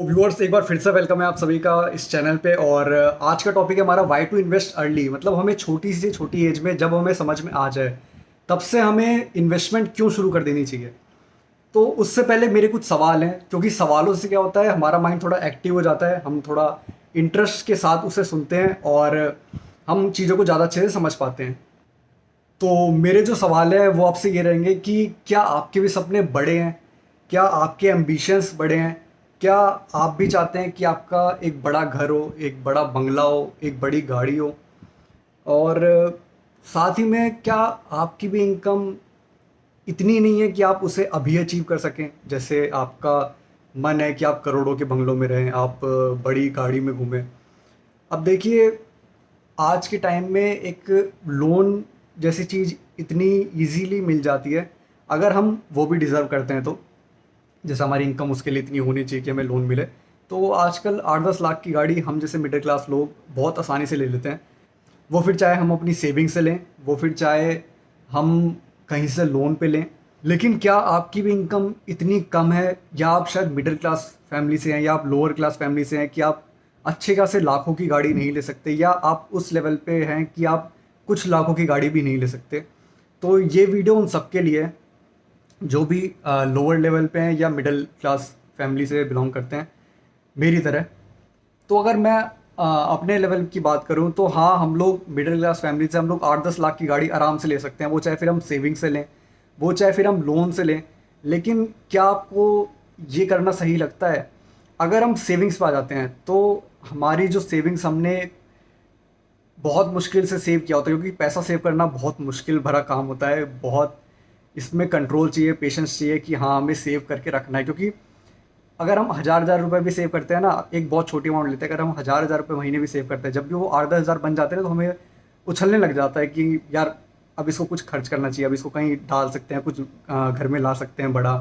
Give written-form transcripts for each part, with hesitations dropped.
Viewers, एक बार फिर से वेलकम है आप सभी का इस चैनल पे। और आज का टॉपिक है हमारा वाई टू इन्वेस्ट अर्ली। मतलब हमें छोटी से छोटी एज में जब हमें समझ में आ जाए तब से हमें इन्वेस्टमेंट क्यों शुरू कर देनी चाहिए। तो उससे पहले मेरे कुछ सवाल हैं, क्योंकि सवालों से क्या होता है, हमारा माइंड थोड़ा एक्टिव हो जाता है, हम थोड़ा इंटरेस्ट के साथ उसे सुनते हैं और हम चीज़ों को ज़्यादा अच्छे से समझ पाते हैं। तो मेरे जो सवाल है वो आपसे ये रहेंगे कि क्या आपके भी सपने बड़े हैं? क्या आपके एम्बिशंस बड़े हैं? क्या आप भी चाहते हैं कि आपका एक बड़ा घर हो, एक बड़ा बंगला हो, एक बड़ी गाड़ी हो? और साथ ही में क्या आपकी भी इनकम इतनी नहीं है कि आप उसे अभी अचीव कर सकें? जैसे आपका मन है कि आप करोड़ों के बंगलों में रहें, आप बड़ी गाड़ी में घूमें। अब देखिए, आज के टाइम में एक लोन जैसी चीज़ इतनी इजीली मिल जाती है, अगर हम वो भी डिज़र्व करते हैं तो। जैसे हमारी इनकम उसके लिए इतनी होनी चाहिए कि हमें लोन मिले। तो आजकल 8-10 लाख की गाड़ी हम जैसे मिडिल क्लास लोग बहुत आसानी से ले लेते हैं। वो फिर चाहे हम अपनी सेविंग से लें, वो फिर चाहे हम कहीं से लोन पे लें। लेकिन क्या आपकी भी इनकम इतनी कम है, या आप शायद मिडिल क्लास फैमिली से हैं, या आप लोअर क्लास फैमिली से हैं कि आप अच्छे खासे लाखों की गाड़ी नहीं ले सकते, या आप उस लेवल पे हैं कि आप कुछ लाखों की गाड़ी भी नहीं ले सकते? तो ये वीडियो उन सबके लिए है जो भी लोअर लेवल पे हैं या मिडिल क्लास फैमिली से बिलोंग करते हैं मेरी तरह। तो अगर मैं अपने लेवल की बात करूं तो हाँ, हम लोग मिडिल क्लास फैमिली से हम लोग 8-10 लाख की गाड़ी आराम से ले सकते हैं। वो चाहे फिर हम सेविंग से लें, वो चाहे फिर हम लोन से लें। लेकिन क्या आपको ये करना सही लगता है? अगर हम सेविंग्स पे आ जाते हैं तो हमारी जो सेविंग्स हमने बहुत मुश्किल से सेव किया होता है, क्योंकि पैसा सेव करना बहुत मुश्किल भरा काम होता है। बहुत इसमें कंट्रोल चाहिए, पेशेंस चाहिए कि हाँ, हमें सेव करके रखना है। क्योंकि अगर हम हज़ार हज़ार रुपये भी सेव करते हैं ना, एक बहुत छोटी अमाउंट लेते हैं, अगर हम हज़ार हज़ार रुपये महीने भी सेव करते हैं, जब भी वो 8-10 हज़ार बन जाते हैं ना, तो हमें उछलने लग जाता है कि यार, अब इसको कुछ खर्च करना चाहिए, अब इसको कहीं डाल सकते हैं, कुछ घर में ला सकते हैं बड़ा।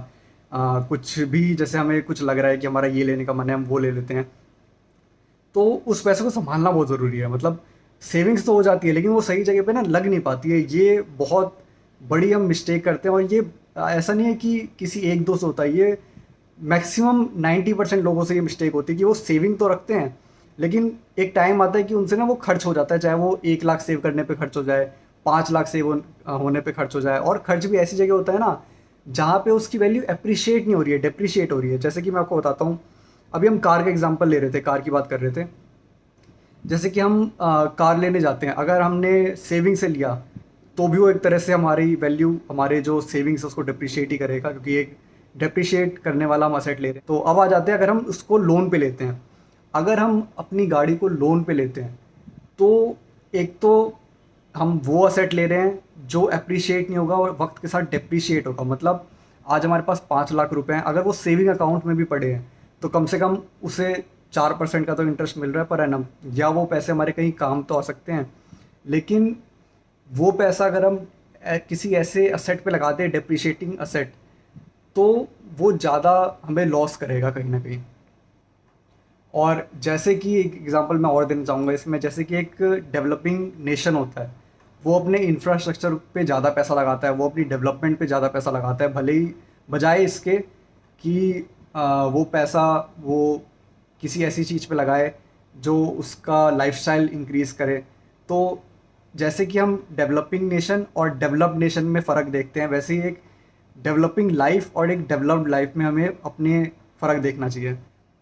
कुछ भी जैसे हमें कुछ लग रहा है कि हमारा ये लेने का मन है, हम वो ले लेते हैं। तो उस पैसे को संभालना बहुत ज़रूरी है। मतलब सेविंग्स तो हो जाती है, लेकिन वो सही जगह पे ना लग नहीं पाती है। ये बहुत बड़ी हम मिस्टेक करते हैं। और ये ऐसा नहीं है कि किसी एक दो से होता है, ये मैक्सिमम 90% लोगों से ये मिस्टेक होती है कि वो सेविंग तो रखते हैं, लेकिन एक टाइम आता है कि उनसे ना वो खर्च हो जाता है। चाहे वो 1 लाख सेव करने पे खर्च हो जाए, 5 लाख सेव होने पे खर्च हो जाए। और खर्च भी ऐसी जगह होता है ना जहाँ पे उसकी वैल्यू अप्रिशिएट नहीं हो रही है, डिप्रिशिएट हो रही है। जैसे कि मैं आपको बताता हूँ, अभी हम कार का एग्जांपल ले रहे थे, कार की बात कर रहे थे। जैसे कि हम कार लेने जाते हैं, अगर हमने सेविंग से लिया तो भी वो एक तरह से हमारी वैल्यू, हमारे जो सेविंग्स है उसको डिप्रिशिएट ही करेगा, क्योंकि एक डिप्रिशिएट करने वाला हम असेट ले रहे हैं। तो अब आ जाते हैं, अगर हम उसको लोन पे लेते हैं, अगर हम अपनी गाड़ी को लोन पे लेते हैं तो एक तो हम वो असेट ले रहे हैं जो अप्रिशिएट नहीं होगा और वक्त के साथ डिप्रिशिएट होगा। मतलब आज हमारे पास 5 लाख रुपए हैं, अगर वो सेविंग अकाउंट में भी पड़े हैं तो कम से कम उसे 4% का तो इंटरेस्ट मिल रहा है पर एनम, या वो पैसे हमारे कहीं काम तो आ सकते हैं। लेकिन वो पैसा अगर हम किसी ऐसे असेट पे लगाते हैं, डिप्रिशिएटिंग असेट, तो वो ज़्यादा हमें लॉस करेगा कहीं ना कहीं। और जैसे कि एक एग्जांपल मैं और देना चाहूँगा इसमें, जैसे कि एक डेवलपिंग नेशन होता है, वो अपने इंफ्रास्ट्रक्चर पे ज़्यादा पैसा लगाता है, वो अपनी डेवलपमेंट पे ज़्यादा पैसा लगाता है, भले ही बजाय इसके कि वो पैसा वो किसी ऐसी चीज़ पे लगाए जो उसका लाइफस्टाइल इंक्रीज़ करे। तो जैसे कि हम डेवलपिंग नेशन और डेवलप्ड नेशन में फ़र्क देखते हैं, वैसे ही एक डेवलपिंग लाइफ और एक डेवलप्ड लाइफ में हमें अपने फ़र्क देखना चाहिए।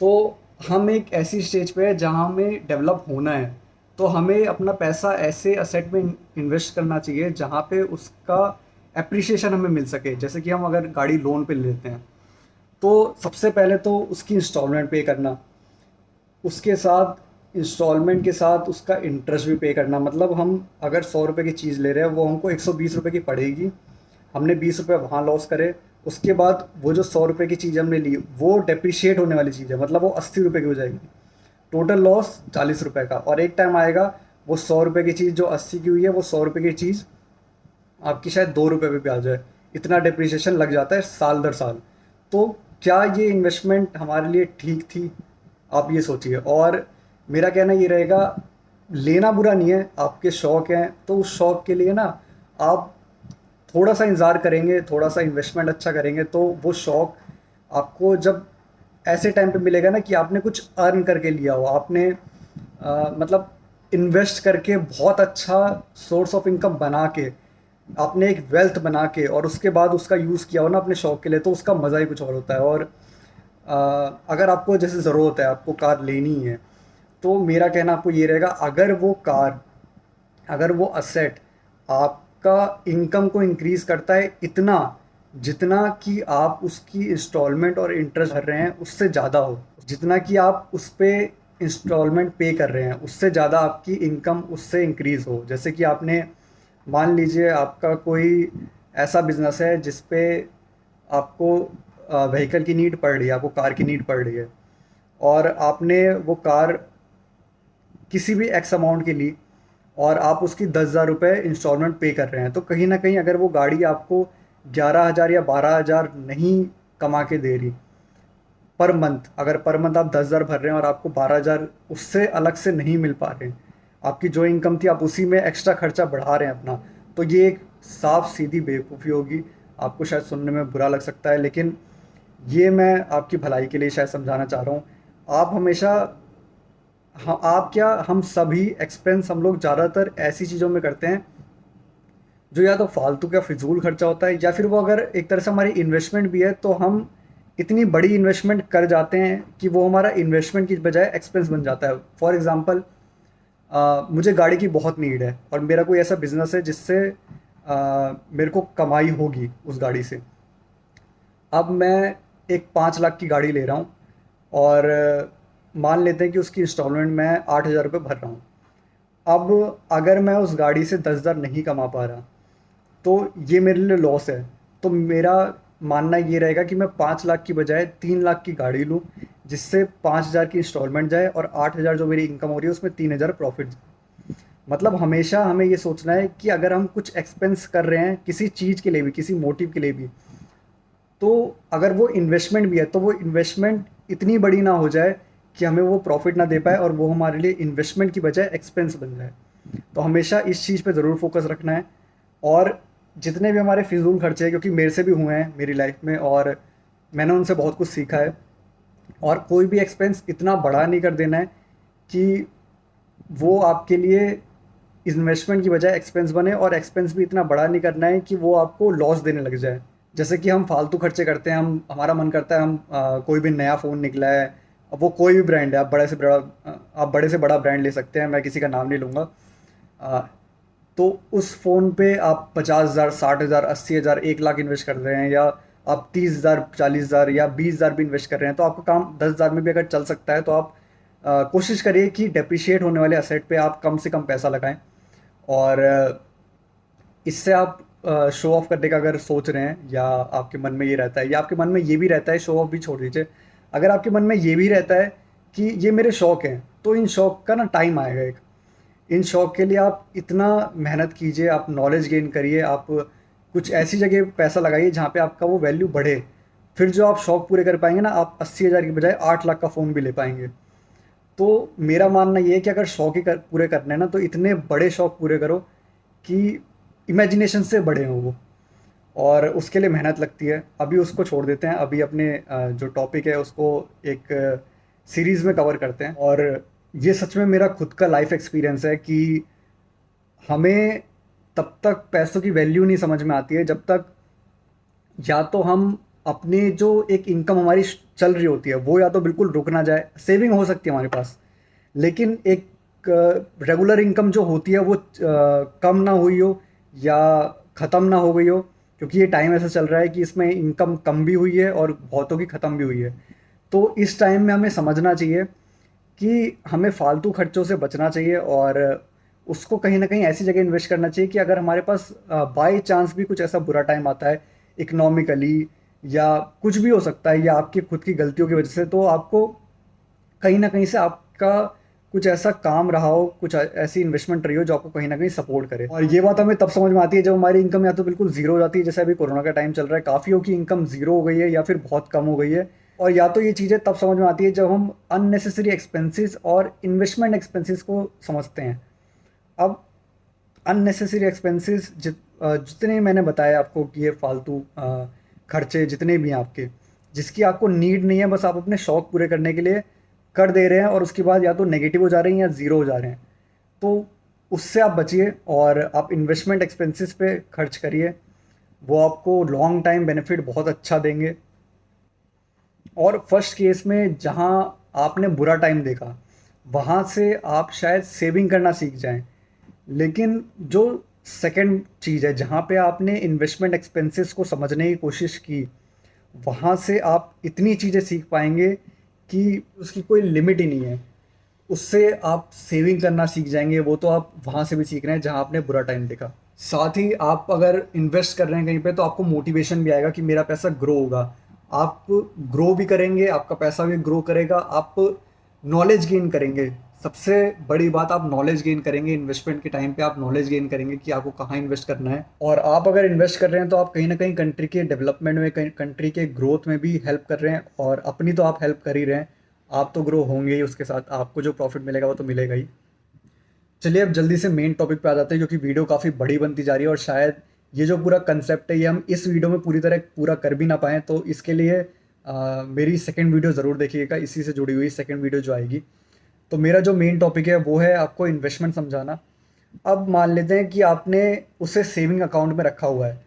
तो हम एक ऐसी स्टेज पे है जहाँ हमें डेवलप होना है, तो हमें अपना पैसा ऐसे असेट में इन्वेस्ट करना चाहिए जहाँ पे उसका एप्रिसिएशन हमें मिल सके। जैसे कि हम अगर गाड़ी लोन पे लेते हैं तो सबसे पहले तो उसकी इंस्टॉलमेंट पे करना, उसके साथ इंस्टॉलमेंट के साथ उसका इंटरेस्ट भी पे करना। मतलब हम अगर 100 रुपये की चीज़ ले रहे हैं, वो हमको 120 रुपये की पड़ेगी, हमने 20 रुपये वहाँ लॉस करे, उसके बाद वो जो 100 रुपये की चीज़ हमने ली वो डेप्रिशिएट होने वाली चीज़ है, मतलब वो 80 रुपये की हो जाएगी। टोटल लॉस 40 रुपये का। और एक टाइम आएगा वो 100 रुपये की चीज़ जो 80 की हुई है, वो 100 रुपये की चीज़ आपकी शायद 2 रुपये पे भी आ जाए। इतना डिप्रिसिएशन लग जाता है साल दर साल। तो क्या ये इन्वेस्टमेंट हमारे लिए ठीक थी? आप ये सोचिए। और मेरा कहना ये रहेगा, लेना बुरा नहीं है, आपके शौक़ हैं तो उस शौक़ के लिए ना आप थोड़ा सा इंतज़ार करेंगे, थोड़ा सा इन्वेस्टमेंट अच्छा करेंगे, तो वो शौक़ आपको जब ऐसे टाइम पे मिलेगा ना कि आपने कुछ अर्न करके लिया हो, आपने मतलब इन्वेस्ट करके बहुत अच्छा सोर्स ऑफ इनकम बना के, आपने एक वेल्थ बना के और उसके बाद उसका यूज़ किया हो ना अपने शौक के लिए, तो उसका मज़ा ही कुछ और होता है। और अगर आपको जैसे ज़रूरत है, आपको कार लेनी है, तो मेरा कहना आपको ये रहेगा, अगर वो कार, अगर वो असेट आपका इनकम को इंक्रीज करता है इतना, जितना कि आप उसकी इंस्टॉलमेंट और इंटरेस्ट भर रहे हैं उससे ज़्यादा हो, जितना कि आप उस पे इंस्टॉलमेंट पे कर रहे हैं उससे ज़्यादा आपकी इनकम उससे इंक्रीज हो। जैसे कि आपने, मान लीजिए आपका कोई ऐसा बिजनेस है जिस पे आपको व्हीकल की नीड पड़ रही है, आपको कार की नीड पड़ रही है, और आपने वो कार किसी भी एक्स अमाउंट के लिए, और आप उसकी 10,000 रुपये इंस्टॉलमेंट पे कर रहे हैं, तो कहीं ना कहीं अगर वो गाड़ी आपको 11,000 या 12,000 नहीं कमा के दे रही पर मंथ, अगर पर मंथ आप 10,000 भर रहे हैं और आपको 12,000 उससे अलग से नहीं मिल पा रहे हैं, आपकी जो इनकम थी आप उसी में एक्स्ट्रा खर्चा बढ़ा रहे हैं अपना, तो ये एक साफ सीधी बेवकूफ़ी होगी। आपको शायद सुनने में बुरा लग सकता है, लेकिन ये मैं आपकी भलाई के लिए शायद समझाना चाह रहा हूँ। आप हमेशा, हाँ, आप क्या, हम सभी एक्सपेंस हम लोग ज़्यादातर ऐसी चीज़ों में करते हैं जो या तो फालतू का फिजूल खर्चा होता है, या फिर वो अगर एक तरह से हमारी इन्वेस्टमेंट भी है तो हम इतनी बड़ी इन्वेस्टमेंट कर जाते हैं कि वो हमारा इन्वेस्टमेंट की बजाय एक्सपेंस बन जाता है। फॉर एग्ज़ाम्पल, मुझे गाड़ी की बहुत नीड है और मेरा कोई ऐसा बिजनेस है जिससे मेरे को कमाई होगी उस गाड़ी से। अब मैं एक 5 लाख की गाड़ी ले रहा हूँ, और मान लेते हैं कि उसकी इंस्टॉलमेंट मैं 8,000 रुपये भर रहा हूँ। अब अगर मैं उस गाड़ी से 10,000 नहीं कमा पा रहा, तो ये मेरे लिए लॉस है। तो मेरा मानना ये रहेगा कि मैं 5 लाख की बजाय 3 लाख की गाड़ी लूँ, जिससे 5,000 की इंस्टॉलमेंट जाए और 8,000 जो मेरी इनकम हो रही है उसमें 3,000 प्रॉफिट जाए। मतलब हमेशा हमें ये सोचना है कि अगर हम कुछ एक्सपेंस कर रहे हैं किसी चीज़ के लिए भी, किसी मोटिव के लिए भी, तो अगर वो इन्वेस्टमेंट भी है तो वो इन्वेस्टमेंट इतनी बड़ी ना हो जाए कि हमें वो प्रॉफिट ना दे पाए और वो हमारे लिए इन्वेस्टमेंट की बजाय एक्सपेंस बन जाए। तो हमेशा इस चीज़ पे ज़रूर फोकस रखना है। और जितने भी हमारे फिजूल खर्चे हैं, क्योंकि मेरे से भी हुए हैं मेरी लाइफ में और मैंने उनसे बहुत कुछ सीखा है, और कोई भी एक्सपेंस इतना बड़ा नहीं कर देना है कि वो आपके लिए इन्वेस्टमेंट की बजाय एक्सपेंस बने, और एक्सपेंस भी इतना बड़ा नहीं करना है कि वो आपको लॉस देने लग जाए। जैसे कि हम फालतू खर्चे करते हैं, हम, हमारा मन करता है हम कोई भी नया फ़ोन निकला है, अब वो कोई भी ब्रांड है, आप बड़े से बड़ा ब्रांड ले सकते हैं, मैं किसी का नाम नहीं लूँगा। अ, तो उस फ़ोन पे आप 50,000, 60,000, 80,000, 1 लाख इन्वेस्ट कर रहे हैं, या आप 30,000, 40,000 या 20,000 भी इन्वेस्ट कर रहे हैं, तो आपका काम 10,000 में भी अगर चल सकता है, तो आप कोशिश करिए कि डेप्रिशिएट होने वाले असेट पे आप कम से कम पैसा लगाएं। और इससे आप शो ऑफ करने का अगर सोच रहे हैं, या आपके मन में ये रहता है, या आपके मन में ये भी रहता है, शो ऑफ भी छोड़ दीजिए, अगर आपके मन में ये भी रहता है कि ये मेरे शौक हैं, तो इन शौक का ना टाइम आएगा एक, इन शौक के लिए आप इतना मेहनत कीजिए, आप नॉलेज गेन करिए, आप कुछ ऐसी जगह पैसा लगाइए जहाँ पे आपका वो वैल्यू बढ़े। फिर जो आप शौक पूरे कर पाएंगे ना, आप 80,000 की बजाय 8 लाख का फ़ोन भी ले पाएंगे। तो मेरा मानना ये है कि अगर शौक ही पूरे करने हैं ना, तो इतने बड़े शौक पूरे करो कि इमेजिनेशन से बड़े हों वो, और उसके लिए मेहनत लगती है। अभी उसको छोड़ देते हैं, अभी अपने जो टॉपिक है उसको एक सीरीज़ में कवर करते हैं। और ये सच में मेरा खुद का लाइफ एक्सपीरियंस है कि हमें तब तक पैसों की वैल्यू नहीं समझ में आती है जब तक, या तो हम अपने जो एक इनकम हमारी चल रही होती है वो या तो बिल्कुल रुक ना जाए, सेविंग हो सकती है हमारे पास, लेकिन एक रेगुलर इनकम जो होती है वो कम ना हुई हो या ख़त्म ना हो गई हो, क्योंकि ये टाइम ऐसा चल रहा है कि इसमें इनकम कम भी हुई है और बहुतों की ख़त्म भी हुई है। तो इस टाइम में हमें समझना चाहिए कि हमें फालतू खर्चों से बचना चाहिए, और उसको कहीं ना कहीं ऐसी जगह इन्वेस्ट करना चाहिए कि अगर हमारे पास बाई चांस भी कुछ ऐसा बुरा टाइम आता है इकोनॉमिकली, या कुछ भी हो सकता है, या आपकी खुद की गलतियों की वजह से, तो आपको कहीं ना कहीं से आपका कुछ ऐसा काम रहा हो, कुछ ऐसी इन्वेस्टमेंट रही हो जो आपको कहीं ना कहीं सपोर्ट करे। और ये बात हमें तब समझ में आती है जब हमारी इनकम या तो बिल्कुल जीरो हो जाती है, जैसे अभी कोरोना का टाइम चल रहा है, काफ़ियों की इनकम जीरो हो गई है या फिर बहुत कम हो गई है। और या तो ये चीज़ें तब समझ में आती है जब हम अननेसेसरी एक्सपेंसेस और इन्वेस्टमेंट एक्सपेंसेस को समझते हैं। अब अननेसेसरी एक्सपेंसेस जितने मैंने बताया आपको कि ये फालतू खर्चे जितने भी हैं आपके, जिसकी आपको नीड नहीं है, बस आप अपने शौक पूरे करने के लिए कर दे रहे हैं और उसके बाद या तो नेगेटिव हो जा रहे हैं या ज़ीरो हो जा रहे हैं। तो उससे आप बचिए और आप इन्वेस्टमेंट एक्सपेंसेस पे खर्च करिए, वो आपको लॉन्ग टाइम बेनिफिट बहुत अच्छा देंगे। और फर्स्ट केस में जहाँ आपने बुरा टाइम देखा, वहाँ से आप शायद सेविंग करना सीख जाएं। लेकिन जो सेकंड चीज़ है जहाँ पे आपने इन्वेस्टमेंट एक्सपेंसेस को समझने की कोशिश की, वहाँ से आप इतनी चीज़ें सीख पाएंगे कि उसकी कोई लिमिट ही नहीं है। उससे आप सेविंग करना सीख जाएंगे, वो तो आप वहाँ से भी सीख रहे हैं जहाँ आपने बुरा टाइम देखा। साथ ही आप अगर इन्वेस्ट कर रहे हैं कहीं पे, तो आपको मोटिवेशन भी आएगा कि मेरा पैसा ग्रो होगा। आप ग्रो भी करेंगे, आपका पैसा भी ग्रो करेगा, आप नॉलेज गेन करेंगे। सबसे बड़ी बात, आप नॉलेज गेन करेंगे इन्वेस्टमेंट के टाइम पे। आप नॉलेज गेन करेंगे कि आपको कहाँ इन्वेस्ट करना है, और आप अगर इन्वेस्ट कर रहे हैं तो आप कहीं ना कहीं कंट्री के डेवलपमेंट में, कहीं कंट्री के ग्रोथ में भी हेल्प कर रहे हैं, और अपनी तो आप हेल्प कर ही रहे हैं, आप तो ग्रो होंगे ही, उसके साथ आपको जो प्रॉफिट मिलेगा वो तो मिलेगा ही। चलिए अब जल्दी से मेन टॉपिक पे आ जाते हैं, क्योंकि वीडियो काफ़ी बड़ी बनती जा रही है और शायद ये जो पूरा कंसेप्ट है ये हम इस वीडियो में पूरी तरह पूरा कर भी ना पाएँ। तो इसके लिए मेरी सेकंड वीडियो ज़रूर देखिएगा, इसी से जुड़ी हुई सेकंड वीडियो जो आएगी। तो मेरा जो मेन टॉपिक है वो है आपको इन्वेस्टमेंट समझाना। अब मान लेते हैं कि आपने उसे सेविंग अकाउंट में रखा हुआ है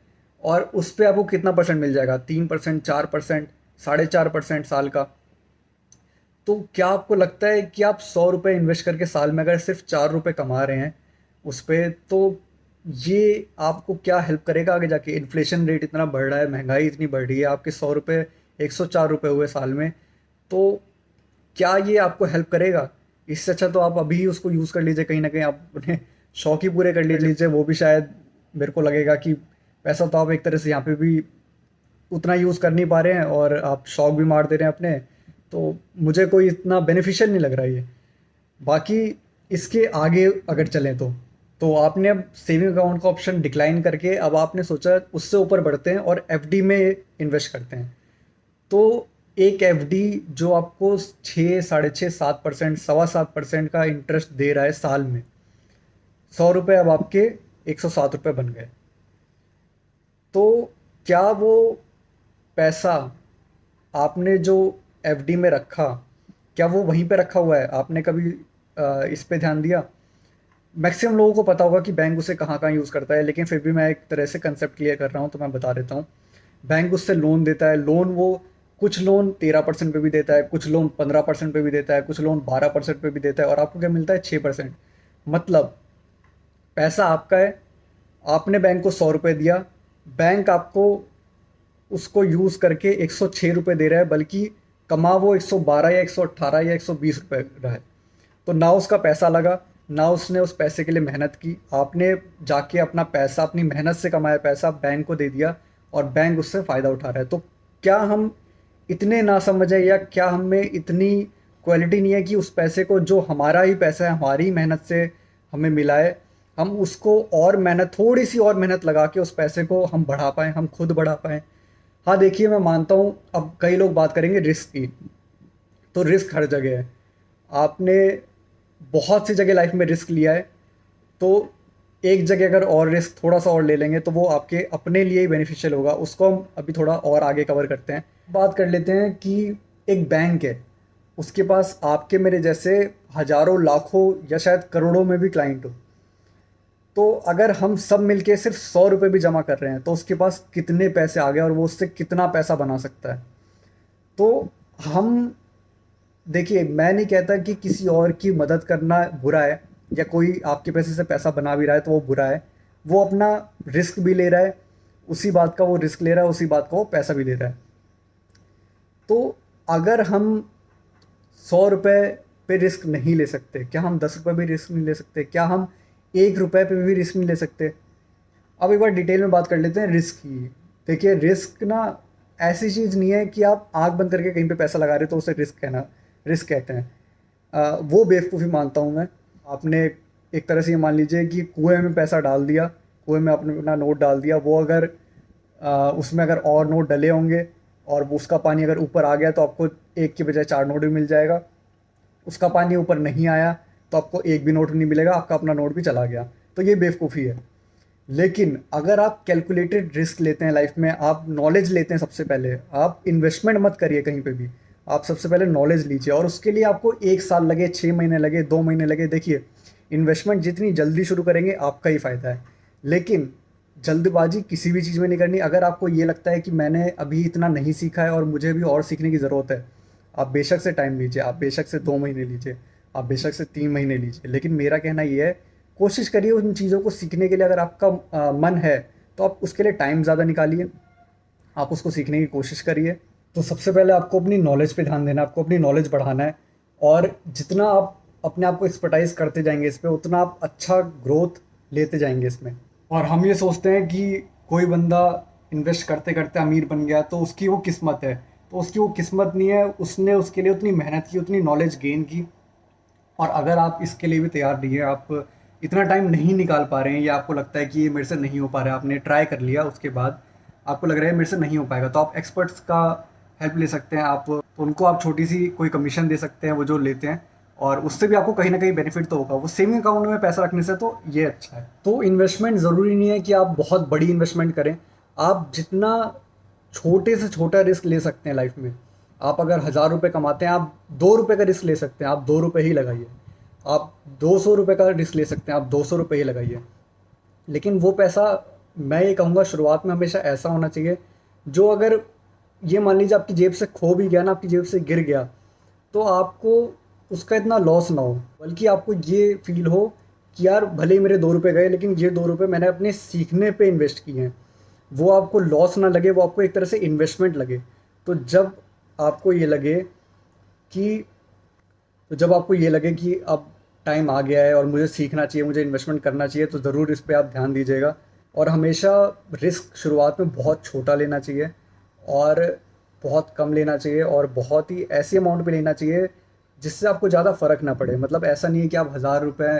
और उस पे आपको कितना परसेंट मिल जाएगा, 3%, 4%, 4.5% साल का। तो क्या आपको लगता है कि आप 100 रुपये इन्वेस्ट करके साल में अगर सिर्फ 4 रुपये कमा रहे हैं उस पर, तो ये आपको क्या हेल्प करेगा आगे जाके? इन्फ्लेशन रेट इतना बढ़ रहा है, महंगाई इतनी बढ़ रही है, आपके 100 रुपये 104 रुपये हुए साल में, तो क्या ये आपको हेल्प करेगा? इससे अच्छा तो आप अभी ही उसको यूज़ कर लीजिए, कहीं ना कहीं आप अपने शौक ही पूरे कर लीजिए। वो भी शायद मेरे को लगेगा कि पैसा तो आप एक तरह से यहाँ पे भी उतना यूज़ कर नहीं पा रहे हैं और आप शौक भी मार दे रहे हैं अपने, तो मुझे कोई इतना बेनिफिशियल नहीं लग रहा है ये। बाकी इसके आगे अगर चलें तो आपने अब सेविंग अकाउंट का ऑप्शन डिक्लाइन करके अब आपने सोचा उससे ऊपर बढ़ते हैं और एफडी में इन्वेस्ट करते हैं। तो एक एफडी जो आपको 6, 6.5, 7%, 7.25% का इंटरेस्ट दे रहा है साल में, 100 रुपये अब आपके 107 रुपये बन गए। तो क्या वो पैसा आपने जो एफडी में रखा, क्या वो वहीं पे रखा हुआ है? आपने कभी इस पे ध्यान दिया? मैक्सिमम लोगों को पता होगा कि बैंक उसे कहाँ कहाँ यूज़ करता है, लेकिन फिर भी मैं एक तरह से कंसेप्ट क्लियर कर रहा हूँ तो मैं बता देता हूँ। बैंक उससे लोन देता है। लोन वो कुछ लोन 13% पे भी देता है, कुछ लोन 15% पे भी देता है, कुछ लोन 12% पे भी देता है, और आपको क्या मिलता है? 6%। मतलब पैसा आपका है, आपने बैंक को 100 रुपये दिया, बैंक आपको उसको यूज़ करके 106 रुपये दे रहा है, बल्कि कमा वो 112 या 118 या 120 रुपये रहा है। तो ना उसका पैसा लगा, ना उसने उस पैसे के लिए मेहनत की, आपने जाके अपना पैसा, अपनी मेहनत से कमाया पैसा बैंक को दे दिया और बैंक उससे फ़ायदा उठा रहा है। तो क्या हम इतने ना समझ है, या क्या हम में इतनी क्वालिटी नहीं है कि उस पैसे को, जो हमारा ही पैसा है, हमारी ही मेहनत से हमें मिला है, हम उसको और मेहनत, थोड़ी सी और मेहनत लगा के उस पैसे को हम बढ़ा पाएँ, हम खुद बढ़ा पाएँ? हाँ देखिए, मैं मानता हूँ अब कई लोग बात करेंगे रिस्क की, तो रिस्क हर जगह है। आपने बहुत सी जगह लाइफ में रिस्क लिया है, तो एक जगह अगर और रिस्क थोड़ा सा और ले लेंगे तो वो आपके अपने लिए ही बेनिफिशियल होगा। उसको हम अभी थोड़ा और आगे कवर करते हैं। बात कर लेते हैं कि एक बैंक है, उसके पास आपके मेरे जैसे हज़ारों, लाखों या शायद करोड़ों में भी क्लाइंट हो। तो अगर हम सब मिलके सिर्फ 100 रुपये भी जमा कर रहे हैं तो उसके पास कितने पैसे आ गए और वो उससे कितना पैसा बना सकता है। तो हम, देखिए, मैं नहीं कहता कि किसी और की मदद करना बुरा है, या कोई आपके पैसे से पैसा बना भी रहा है तो वो बुरा है। वो अपना रिस्क भी ले रहा है, उसी बात का वो रिस्क ले रहा है, उसी बात का वो पैसा भी ले रहा है। तो अगर हम 100 रुपये पे रिस्क नहीं ले सकते, क्या हम 10 रुपये भी रिस्क नहीं ले सकते? क्या हम 1 रुपये पे भी रिस्क नहीं ले सकते? अब एक बार डिटेल में बात कर लेते हैं रिस्क की। देखिए, रिस्क ना ऐसी चीज़ नहीं है कि आप आंख बंद करके कहीं पे पैसा लगा रहे हो तो उसे रिस्क कहते हैं। वो बेवकूफ़ी मानता हूँ मैं। आपने एक तरह से ये मान लीजिए कि कुएं में पैसा डाल दिया, कुएं में आपने अपना नोट डाल दिया, वो अगर उसमें अगर और नोट डले होंगे और वो उसका पानी अगर ऊपर आ गया तो आपको एक के बजाय 4 नोट भी मिल जाएगा। उसका पानी ऊपर नहीं आया तो आपको एक भी नोट नहीं मिलेगा, आपका अपना नोट भी चला गया। तो ये बेवकूफ़ी है। लेकिन अगर आप कैलकुलेटेड रिस्क लेते हैं लाइफ में, आप नॉलेज लेते हैं सबसे पहले, आप इन्वेस्टमेंट मत करिए कहीं पे भी, आप सबसे पहले नॉलेज लीजिए। और उसके लिए आपको 1 साल लगे, 6 महीने लगे, 2 महीने लगे, देखिए इन्वेस्टमेंट जितनी जल्दी शुरू करेंगे आपका ही फ़ायदा है। लेकिन जल्दबाजी किसी भी चीज़ में नहीं करनी। अगर आपको ये लगता है कि मैंने अभी इतना नहीं सीखा है और मुझे भी और सीखने की ज़रूरत है, आप बेशक से टाइम लीजिए, आप बेशक से 2 महीने लीजिए, आप बेशक से 3 महीने लीजिए। लेकिन मेरा कहना ये है, कोशिश करिए उन चीज़ों को सीखने के लिए। अगर आपका मन है तो आप उसके लिए टाइम ज़्यादा निकालिए, आप उसको सीखने की कोशिश करिए। तो सबसे पहले आपको अपनी नॉलेज पे ध्यान देना है, आपको अपनी नॉलेज बढ़ाना है। और जितना आप अपने आप को एक्सपर्टाइज करते जाएंगे इस पे, उतना आप अच्छा ग्रोथ लेते जाएंगे इसमें। और हम ये सोचते हैं कि कोई बंदा इन्वेस्ट करते करते अमीर बन गया तो उसकी वो किस्मत है। तो उसकी वो किस्मत नहीं है, उसने उसके लिए उतनी मेहनत की, उतनी नॉलेज गेन की। और अगर आप इसके लिए भी तैयार नहीं है, आप इतना टाइम नहीं निकाल पा रहे हैं, या आपको लगता है कि ये मेरे से नहीं हो पा रहा है, आपने ट्राई कर लिया, उसके बाद आपको लग रहा है मेरे से नहीं हो पाएगा, तो आप एक्सपर्ट्स का हेल्प ले सकते हैं। आप उनको आप छोटी सी कोई कमीशन दे सकते हैं, वो जो लेते हैं, और उससे भी आपको कहीं ना कहीं बेनिफिट तो होगा। वो सेविंग अकाउंट में पैसा रखने से तो ये अच्छा है। तो इन्वेस्टमेंट ज़रूरी नहीं है कि आप बहुत बड़ी इन्वेस्टमेंट करें। आप जितना छोटे से छोटा रिस्क ले सकते हैं लाइफ में, आप अगर 1,000 रुपये कमाते हैं, आप 2 रुपये का रिस्क ले सकते हैं, आप 2 रुपये ही लगाइए। आप 200 रुपये का रिस्क ले सकते हैं, आप 200 रुपये ही लगाइए। लेकिन वो पैसा, मैं ये कहूँगा, शुरुआत में हमेशा ऐसा होना चाहिए जो, अगर ये मान लीजिए आपकी जेब से खो भी गया ना, आपकी जेब से गिर गया, तो आपको उसका इतना लॉस ना हो, बल्कि आपको ये फील हो कि यार भले ही मेरे 2 रुपये गए, लेकिन ये 2 रुपये मैंने अपने सीखने पे इन्वेस्ट किए हैं। वो आपको लॉस ना लगे, वो आपको एक तरह से इन्वेस्टमेंट लगे। तो जब आपको ये लगे कि तो जब आपको ये लगे कि अब टाइम आ गया है और मुझे सीखना चाहिए, मुझे इन्वेस्टमेंट करना चाहिए, तो ज़रूर इस पे आप ध्यान दीजिएगा। और हमेशा रिस्क शुरुआत में बहुत छोटा लेना चाहिए, और बहुत कम लेना चाहिए, और बहुत ही ऐसी अमाउंट पे लेना चाहिए जिससे आपको ज़्यादा फ़र्क ना पड़े। मतलब ऐसा नहीं है कि आप 1,000 रुपये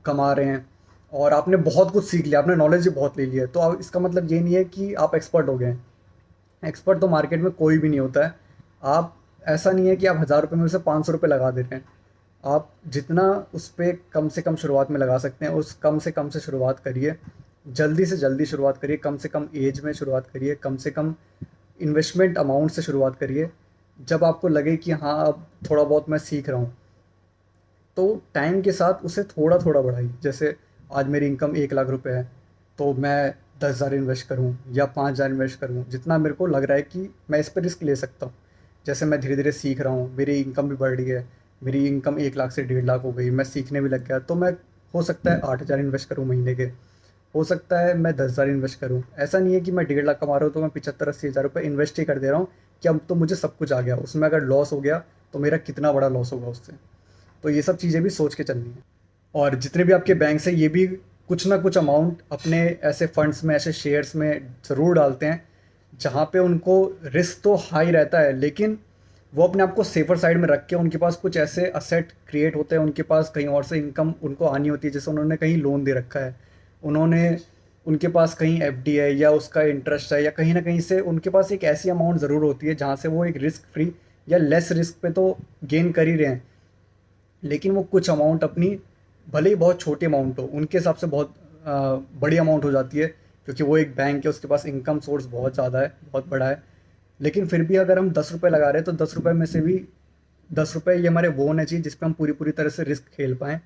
कमा रहे हैं और आपने बहुत कुछ सीख लिया, आपने नॉलेज भी बहुत ले लिया है, तो अब इसका मतलब ये नहीं है कि आप एक्सपर्ट हो गए हैं। एक्सपर्ट तो मार्केट में कोई भी नहीं होता है। आप, ऐसा नहीं है कि आप 1,000 रुपये में से 500 रुपये लगा दे रहे हैं। आप जितना उस पर कम से कम शुरुआत में लगा सकते हैं, उस कम से शुरुआत करिए। जल्दी से जल्दी शुरुआत करिए, कम से कम एज में शुरुआत करिए, कम से कम इन्वेस्टमेंट अमाउंट से शुरुआत करिए। जब आपको लगे कि हाँ अब थोड़ा बहुत मैं सीख रहा हूँ, तो टाइम के साथ उसे थोड़ा थोड़ा बढ़ाइए। जैसे आज मेरी इनकम 1 लाख रुपए है, तो मैं 10,000 इन्वेस्ट करूँ या 5,000 इन्वेस्ट करूँ, जितना मेरे को लग रहा है कि मैं इस पर रिस्क ले सकता हूँ। जैसे मैं धीरे धीरे सीख रहा हूँ, मेरी इनकम भी बढ़ रही है, मेरी इनकम 1 लाख से 1.5 लाख हो गई, मैं सीखने भी लग गया, तो मैं, हो सकता है 8,000 इन्वेस्ट करूँ महीने के, हो सकता है मैं 10,000 इन्वेस्ट करूँ। ऐसा नहीं है कि मैं 1.5 लाख कमा रहा हूँ तो मैं 75-80 हज़ार रुपये इन्वेस्ट ही कर दे रहा हूँ कि अब तो मुझे सब कुछ आ गया। उसमें अगर लॉस हो गया तो मेरा कितना बड़ा लॉस होगा उससे। तो ये सब चीज़ें भी सोच के चलनी है। और जितने भी आपके बैंक से, ये भी कुछ ना कुछ अमाउंट अपने ऐसे फंड्स में, ऐसे शेयर्स में ज़रूर डालते हैं जहाँ पे उनको रिस्क तो हाई रहता है, लेकिन वो अपने आप को सेफर साइड में रख के, उनके पास कुछ ऐसे असेट क्रिएट होते हैं, उनके पास कहीं और से इनकम उनको आनी होती है। जैसे उन्होंने कहीं लोन दे रखा है, उन्होंने, उनके पास कहीं एफडी है या उसका इंटरेस्ट है, या कहीं ना कहीं से उनके पास एक ऐसी अमाउंट ज़रूर होती है जहाँ से वो एक रिस्क फ्री या लेस रिस्क पे तो गेन कर ही रहे हैं। लेकिन वो कुछ अमाउंट अपनी, भले ही बहुत छोटी अमाउंट हो, उनके हिसाब से बहुत बड़ी अमाउंट हो जाती है, क्योंकि वो एक बैंक है, उसके पास इनकम सोर्स बहुत ज़्यादा है, बहुत बड़ा है। लेकिन फिर भी अगर हम 10 रुपये लगा रहे हैं, तो 10 रुपये में से भी 10 रुपये ये हमारे वो होने चाहिए जिस पे हम पूरी पूरी तरह से रिस्क खेल पाएँ।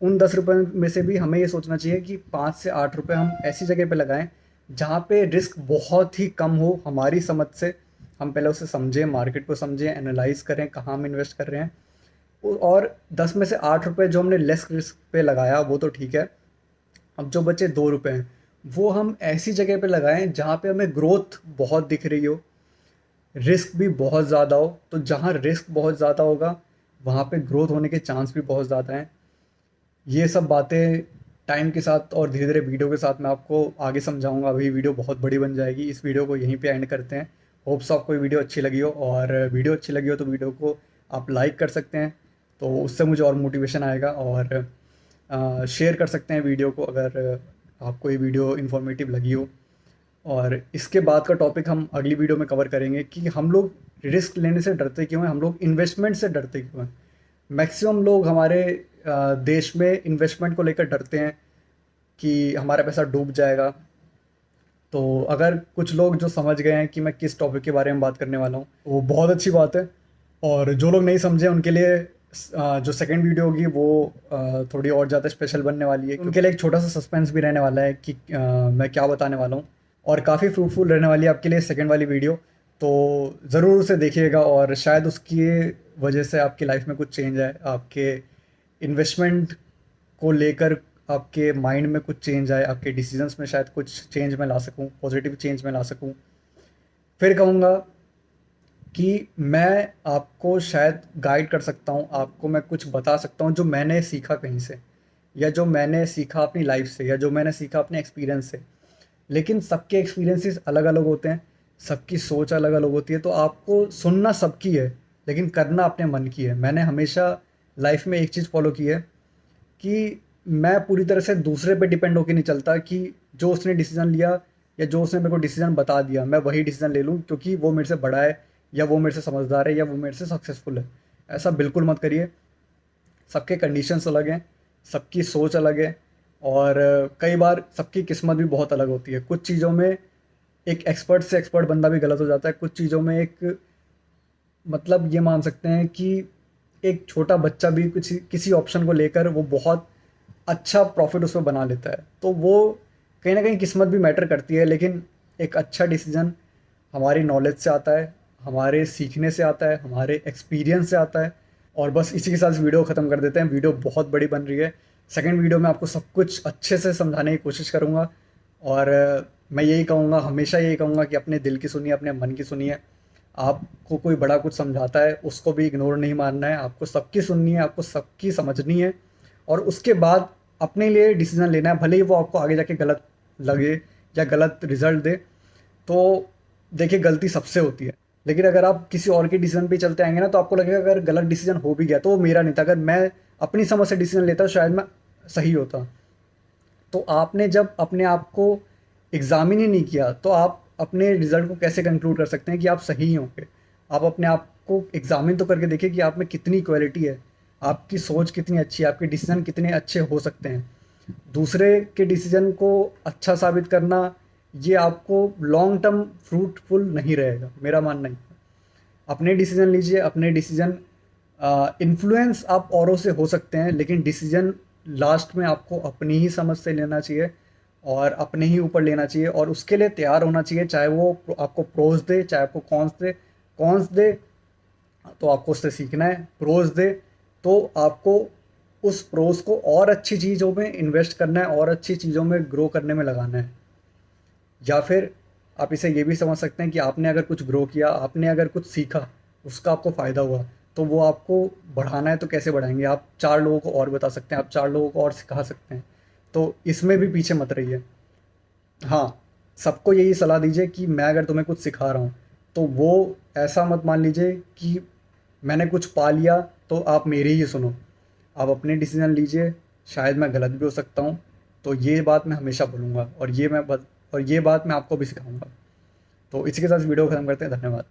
उन 10 रुपये में से भी हमें ये सोचना चाहिए कि 5 से 8 रुपये हम ऐसी जगह पे लगाएं जहाँ पे रिस्क बहुत ही कम हो हमारी समझ से। हम पहले उसे समझें, मार्केट को समझें, एनालाइज करें कहाँ हम इन्वेस्ट कर रहे हैं। और 10 में से 8 रुपये जो हमने लेस रिस्क पे लगाया वो तो ठीक है। अब जो बचे 2 रुपये हैं, वो हम ऐसी जगह पे लगाएं जहाँ पे हमें ग्रोथ बहुत दिख रही हो, रिस्क भी बहुत ज़्यादा हो। तो जहाँ रिस्क बहुत ज़्यादा होगा वहाँ पे ग्रोथ होने के चांस भी बहुत ज़्यादा हैं। ये सब बातें टाइम के साथ और धीरे धीरे वीडियो के साथ मैं आपको आगे समझाऊंगा। अभी वीडियो बहुत बड़ी बन जाएगी। इस वीडियो को यहीं पे एंड करते हैं। होप्स आपको ये वीडियो अच्छी लगी हो, और वीडियो अच्छी लगी हो तो वीडियो को आप लाइक कर सकते हैं, तो उससे मुझे और मोटिवेशन आएगा। और शेयर कर सकते हैं वीडियो को अगर आपको ये वीडियो इन्फॉर्मेटिव लगी हो। और इसके बाद का टॉपिक हम अगली वीडियो में कवर करेंगे कि हम लोग रिस्क लेने से डरते क्यों हैं, हम लोग इन्वेस्टमेंट से डरते क्यों हैं। मैक्सिमम लोग हमारे देश में इन्वेस्टमेंट को लेकर डरते हैं कि हमारा पैसा डूब जाएगा। तो अगर कुछ लोग जो समझ गए हैं कि मैं किस टॉपिक के बारे में बात करने वाला हूँ, वो बहुत अच्छी बात है। और जो लोग नहीं समझे उनके लिए जो सेकंड वीडियो होगी वो थोड़ी और ज़्यादा स्पेशल बनने वाली है। उनके लिए एक छोटा सा सस्पेंस भी रहने वाला है कि मैं क्या बताने वाला हूँ, और काफ़ी फ्रूटफुल रहने वाली है आपके लिए सेकंड वाली वीडियो। तो ज़रूर उसे देखिएगा, और शायद उसकी वजह से आपकी लाइफ में कुछ चेंज आए, आपके इन्वेस्टमेंट को लेकर आपके माइंड में कुछ चेंज आए, आपके डिसीजंस में शायद कुछ चेंज मैं ला सकूं, पॉजिटिव चेंज मैं ला सकूं। फिर कहूँगा कि मैं आपको शायद गाइड कर सकता हूँ, आपको मैं कुछ बता सकता हूँ जो मैंने सीखा कहीं से, या जो मैंने सीखा अपनी लाइफ से, या जो मैंने सीखा अपने एक्सपीरियंस से। लेकिन सबके एक्सपीरियंसेस अलग अलग होते हैं, सबकी सोच अलग अलग होती है। तो आपको सुनना सबकी है, लेकिन करना अपने मन की है। मैंने हमेशा लाइफ में एक चीज़ फॉलो की है कि मैं पूरी तरह से दूसरे पे डिपेंड होके नहीं चलता कि जो उसने डिसीजन लिया या जो उसने मेरे को डिसीजन बता दिया मैं वही डिसीजन ले लूँ क्योंकि वो मेरे से बड़ा है, या वो मेरे से समझदार है, या वो मेरे से सक्सेसफुल है। ऐसा बिल्कुल मत करिए। सबके कंडीशंस अलग हैं, सबकी सोच अलग है, और कई बार सबकी किस्मत भी बहुत अलग होती है। कुछ चीज़ों में एक एक्सपर्ट से एक्सपर्ट बंदा भी गलत हो जाता है, कुछ चीज़ों में एक मतलब ये मान सकते हैं कि एक छोटा बच्चा भी कुछ किसी ऑप्शन को लेकर वो बहुत अच्छा प्रॉफिट उसमें बना लेता है। तो वो कहीं ना कहीं किस्मत भी मैटर करती है, लेकिन एक अच्छा डिसीजन हमारी नॉलेज से आता है, हमारे सीखने से आता है, हमारे एक्सपीरियंस से आता है। और बस इसी के साथ वीडियो ख़त्म कर देते हैं। वीडियो बहुत बड़ी बन रही है। सेकंड वीडियो में आपको सब कुछ अच्छे से समझाने की कोशिश करूँगा, और मैं यही कहूँगा, हमेशा यही कहूँगा कि अपने दिल की सुनिए, अपने मन की सुनिए। आपको कोई बड़ा कुछ समझाता है उसको भी इग्नोर नहीं मारना है, आपको सबकी सुननी है, आपको सबकी समझनी है, और उसके बाद अपने लिए डिसीजन लेना है। भले ही वो आपको आगे जाके गलत लगे या गलत रिजल्ट दे, तो देखिए गलती सबसे होती है। लेकिन अगर आप किसी और के डिसीजन पे चलते आएंगे ना, तो आपको लगेगा अगर गलत डिसीजन हो भी गया तो वो मेरा नहीं था, अगर मैं अपनी समझ से डिसीजन लेता तो शायद मैं सही होता। तो आपने जब अपने आप को एग्जामिन ही नहीं किया तो आप अपने रिजल्ट को कैसे कंक्लूड कर सकते हैं कि आप सही होंगे। आप अपने आप को एग्जामिन तो करके देखिए कि आप में कितनी क्वालिटी है, आपकी सोच कितनी अच्छी है, आपके डिसीजन कितने अच्छे हो सकते हैं। दूसरे के डिसीजन को अच्छा साबित करना, ये आपको लॉन्ग टर्म फ्रूटफुल नहीं रहेगा, मेरा मानना ही। अपने डिसीजन लीजिए, अपने डिसीजन इन्फ्लुएंस आप औरों से हो सकते हैं, लेकिन डिसीजन लास्ट में आपको अपनी ही समझ से लेना चाहिए और अपने ही ऊपर लेना चाहिए, और उसके लिए तैयार होना चाहिए। चाहे वो आपको प्रोज दे, चाहे आपको कॉन्स दे तो आपको उससे सीखना है। प्रोज दे तो आपको उस प्रोज को और अच्छी चीज़ों में इन्वेस्ट करना है, और अच्छी चीज़ों में ग्रो करने में लगाना है। या फिर आप इसे ये भी समझ सकते हैं कि आपने अगर कुछ ग्रो किया, आपने अगर कुछ सीखा, उसका आपको फ़ायदा हुआ, तो वो आपको बढ़ाना है तो कैसे बढ़ाएंगे। आप 4 लोगों को और बता सकते हैं, आप 4 लोगों को और सिखा सकते हैं। तो इसमें भी पीछे मत रहिए। हाँ, सबको यही सलाह दीजिए कि मैं अगर तुम्हें कुछ सिखा रहा हूँ तो वो ऐसा मत मान लीजिए कि मैंने कुछ पा लिया तो आप मेरी ही सुनो। आप अपने डिसीजन लीजिए, शायद मैं गलत भी हो सकता हूँ। तो ये बात मैं हमेशा बोलूँगा, और ये बात मैं आपको भी सिखाऊंगा। तो इसी के साथ वीडियो ख़त्म करते हैं। धन्यवाद।